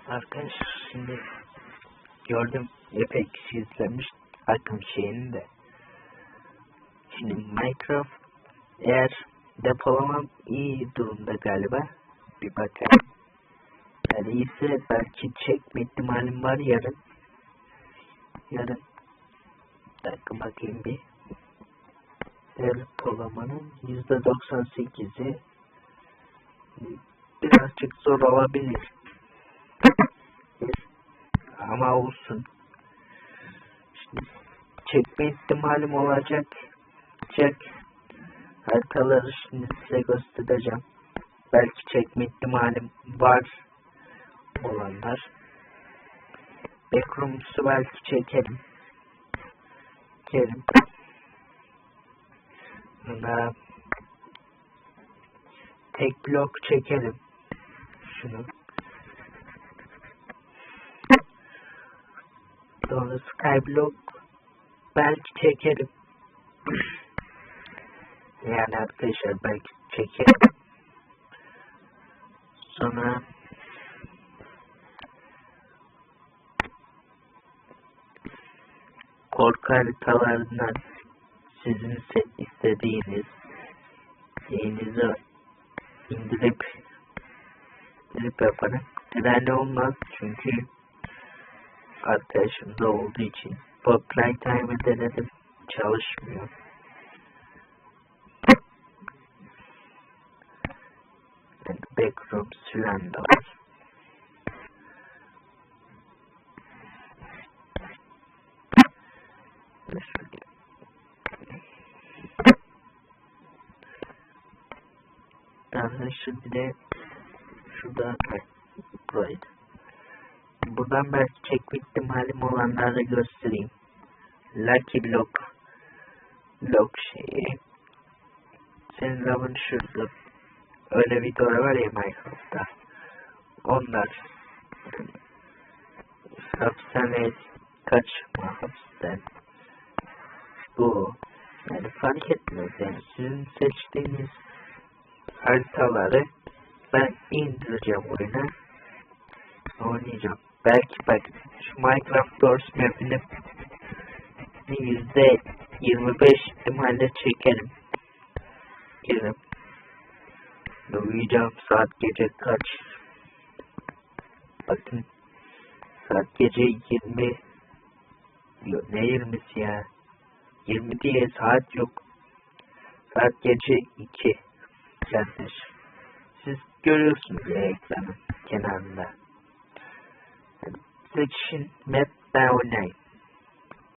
Arkadaşlar şimdi gördüm epey kişi izlemiş akım şeyini de. Şimdi Minecraft eğer depolamam iyi durumda galiba. Bir bakayım. Yani iyiyse belki çekme ihtimalim var yarın. Yarın bir dakika bakayım bir. Depolamanın %98'i birazcık zor olabilir. Ama olsun. Şimdi çekme ihtimalim olacak. Haritaları şimdi size göstereceğim. Belki çekme ihtimalim var olanlar. Backrooms'u belki çekerim. Buna tek blok çekerim. Şunu. Sonra skyblock belki çekerim. Yani arkadaşlar belki çekerim. Sonra korku haritalarından sizin istediğiniz şeyinizi indirip yaparım. Trend olmaz çünkü arkadaşımda olduğu için. Popline Time'ı denedim. Çalışmıyor. Yani Backrooms filan da var. Arkadaşlar bir de şurada buraydı. Buradan belki çekme ihtimalim olanları göstereyim. Lucky Block şeyi. Senin zaman şurada. Öyle videolar var ya Minecraft'ta. Onlar. Hapishane kaçma hapisten. Bu. Yani fark etmez yani. Sizin seçtiğiniz haritaları ben indireceğim oyuna. Oynayacağım. Belki bak şu Minecraft Doors map'ini %25 ihtimalle çekerim. Girelim. Uyuyacağım saat gece kaç? Bakın saat gece 20. Yok ne 20'si ya? 20 diye saat yok. Saat gece 2. Arkadaşlar. Siz görüyorsunuz ya ekranın kenarında. Seçin map ben oynayayım.